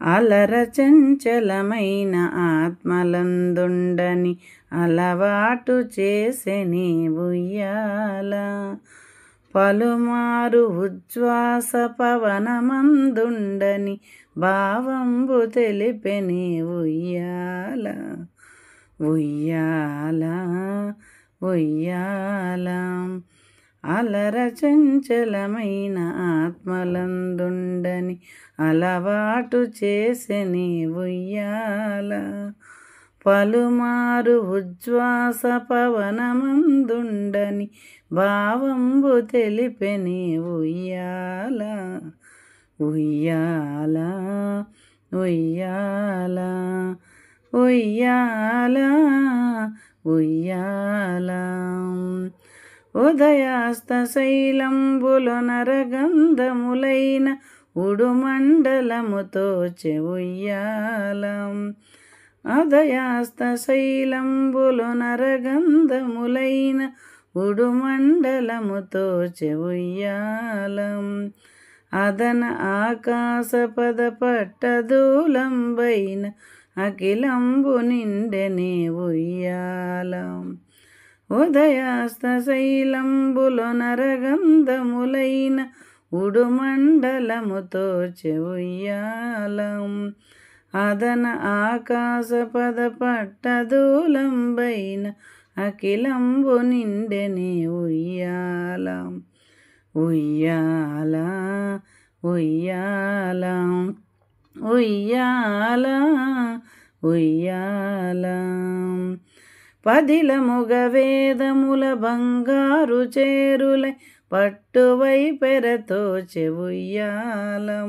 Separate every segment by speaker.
Speaker 1: అలర చంచలమైన ఆత్మలందుండని అలవాటు చేసెని ఉయ్యాల. పలుమారు ఉచ్ఛ్వాస పవనమందుండని భావంబు తెలిపెని ఉయ్యాల. ఉయ్యాల ఉయ్యాల. అలర చంచలమైన ఆత్మలందుండని అలవాటు చేసెని ఉయ్యాల. పలుమారు ఉచ్ఛ్వాస పవనమందుండని భావంబు తెలిపెని ఉయ్యాల. ఉయ్యాల ఉయ్యాల. ఉయ్యాల ఉయ్యాల. ఉదయాస్త శైలంబులు నరగంధములైన ఉడుమండలముతో ఉయ్యాల. ఉదయాస్త శైలంబులు నరగంధములైన ఉడుమండలముతో ఉయ్యాల. అదన ఆకాశ పద పట్టదూలంబైన అఖిలంబు నిండెని ఉయ్యాల. ఉదయాస్త శైలంబులు నరగంధములైన ఉడుమండలముతో ఉయ్యాల. అదన ఆకాశ పద పట్టదూలంబైన అఖిలంబు నిండెని ఉయ్యాల. ఉయ్యాల ఉయ్యాల. ఉయ్యాల ఉయ్యాల. పదిలముగ వేదముల బంగారు చేరులై పట్టువై పెరతో ఉయ్యాల.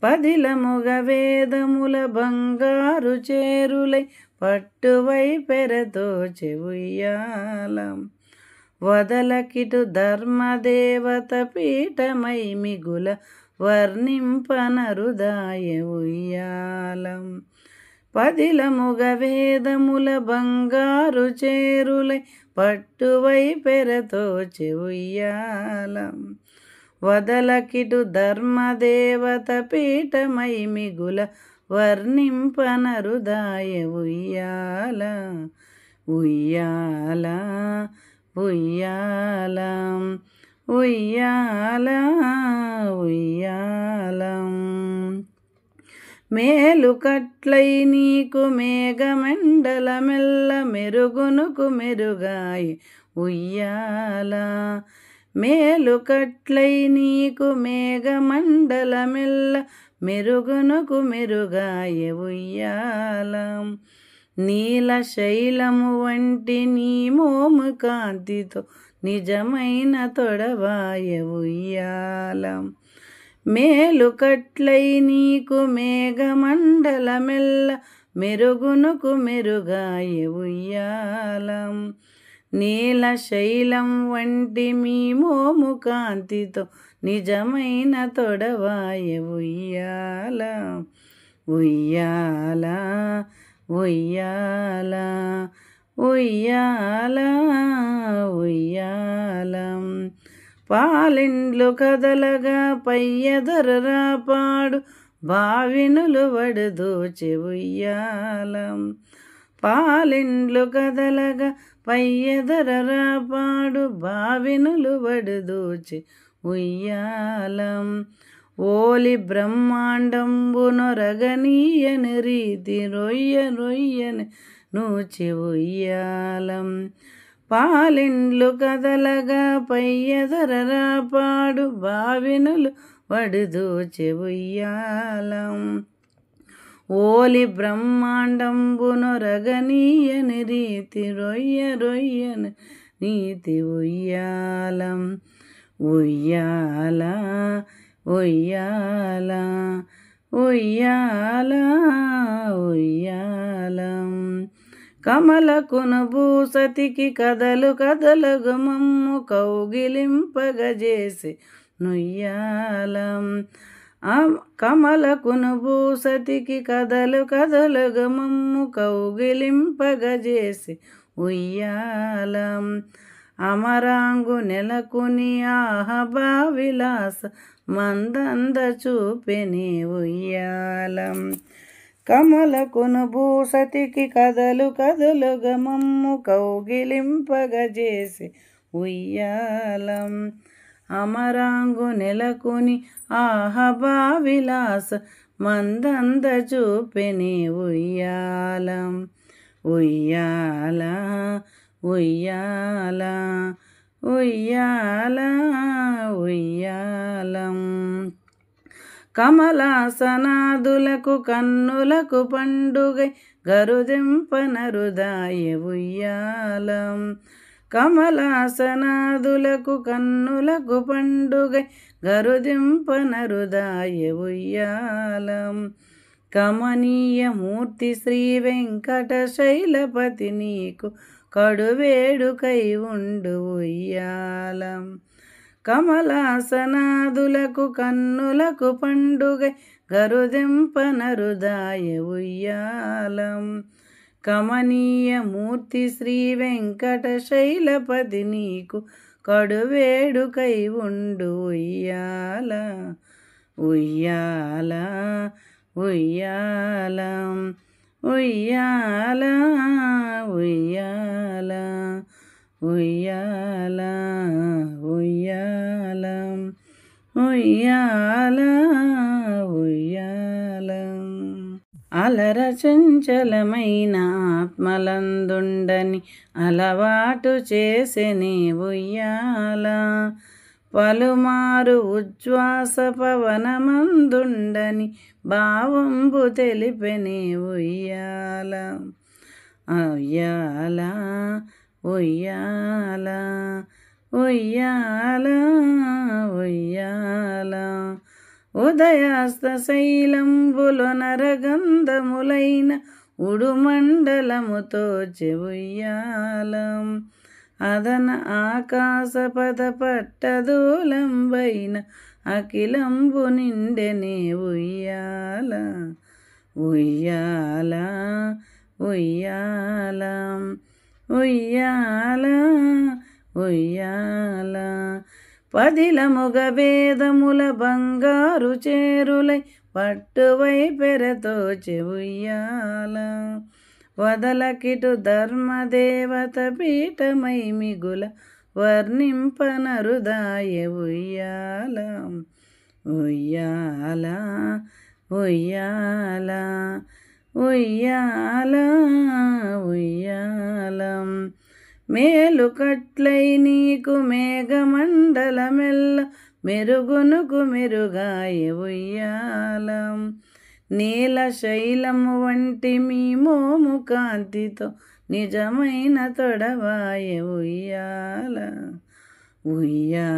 Speaker 1: పదిలముగ వేదముల బంగారు చేరులై పట్టువై పెరతో ఉయ్యాల. వదలకిటు ధర్మదేవత పీఠమై మిగుల వర్ణింపనరుదాయ ఉయ్యాల. పదిలముగ వేదముల బంగారు చేరులై పట్టువై పెరతో ఉయ్యాల. వదలకిటు ధర్మదేవత పీఠమై మిగుల వర్ణింపనరుదాయ ఉయ్యాల. ఉయ్యాల ఉయ్యాల. ఉయ్యాల ఉయ్యాల. మేలు కట్లై నీకు మేఘమండలమెల్ల మెరుగునుకు మెరుగాయ ఉయ్యాల. మేలు కట్లై నీకు మేఘమండలమెల్ల మెరుగునుకు మెరుగాయ ఉయ్యాల. నీల శైలము వంటి నీ మోము కాంతితో నిజమైన తొడవాయ ఉయ్యాల. మేలు కట్లై నీకు మేఘమండలమెల్ల మెరుగునుకు మెరుగాయ ఉయ్యాల. నీల శైలం వంటి మీ మోము కాంతితో నిజమైన తొడవాయ ఉయ్యాల. ఉయ్యాల ఉయ్యాల. ఉయ్యాల ఉయ్యాల. పాలిండ్లు కదలగా పయ్యదరరా పాడు భావినులు వడదోచె ఉయ్యాల. పాలిండ్లు కదలగా పయ్యదరరా పాడు భావినులు వడదోచె ఉయ్యాల. ఓలి బ్రహ్మాండంబునొరగనీయని రీతి రొయ్య రొయ్యని నూచి ఉయ్యాల. పాలిండ్లు కదలగా పయ్యదరరా పాడు భావినులు వడదోచె ఉయ్యాల. ఓలి బ్రహ్మాండంబునొరగనీయని రీతి రొయ్య రొయ్యని నీతి ఉయ్యాల. ఉయ్యాల ఉయ్యాల. ఉయ్యాల ఉయ్యాల. కమలకును భూసతికి కదలు కదలగు మమ్ము కౌగిలింపగజేసి నుయ్యాల. కమలకును భూసతికి కదలు కదలగు మమ్ము కౌగిలింపగజేసి ఉయ్యాల. అమరాంగు నెలకుని ఆహబా విలాస మందంద చూపెని ఉయ్యాల. కమలకును భూసతికి కదలు కదలుగా మమ్ము కౌగిలింపగజేసి ఉయ్యాలం. అమరాంగు నెలకుని ఆహభావిలాస మందంద చూపెని ఉయ్యాలం. ఉయ్యాల ఉయ్యాల ఉయ్యాల ఉయ్యాలం. కమలాసనాదులకు కన్నులకు పండుగై గరుదెంపనరుదాయ ఉయ్యాలం. కమలాసనాదులకు కన్నులకు పండుగై గరుదెంపనరుదాయ ఉయ్యాలం. కమనీయ మూర్తి శ్రీ వెంకటశైలపతి నీకు కడువేడుకై ఉండు ఉయ్యాలం. కమలాసనాదులకు కన్నులకు పండుగై గరుదెంపనరుదాయ ఉయ్యాలం. కమనీయ మూర్తి శ్రీ వెంకటశైలపతి నీకు కడువేడుకై ఉండు ఉయ్యాల. ఉయ్యాల ఉయ్యాల ఉయ్యాల ఉయ్యాల ఉయ్యాల ఉయ్యాల ఉయ్యాల ఉయ్యాల. అలర చంచలమైన ఆత్మలందుండని అలవాటు చేసెని ఉయ్యాల. పలుమారు ఉచ్ఛ్వాస పవనమందుండని భావంబు తెలిపెని ఉయ్యాల. ఉయ్యాల ఉయ్యాల ఉయ్యాల ఉయ్యాల. ఉదయాస్త శైలంబులో నరగంధములైన ఉడుమండలముతో చెవుయ్యాలం. అదన ఆకాశపద పట్టదూలంబైన అఖిలంబు నిండెనే ఉయ్యాల. ఉయ్యాల ఉయ్యాల ఉయ్యాల ఉయ్యాల. పదిలముగ వేదముల బంగారు చేరులై పట్టువై పెరతో చెవుయ్యాల. వదలకిటు ధర్మదేవత పీఠమై మిగుల వర్ణింపనరుదాయ ఉయ్యాల. ఉయ్యాల ఉయ్యాల ఉయ్యాల ఉయ్యాలం. మేలుకట్లై నీకు మేఘమండలమెల్ల మెరుగునుకు మెరుగాయ ఉయ్యాలం. నీలశైలము వంటి మీ మోము కాంతితో నిజమైన తొడవాయ ఉయ్యాల. ఉయ్యాల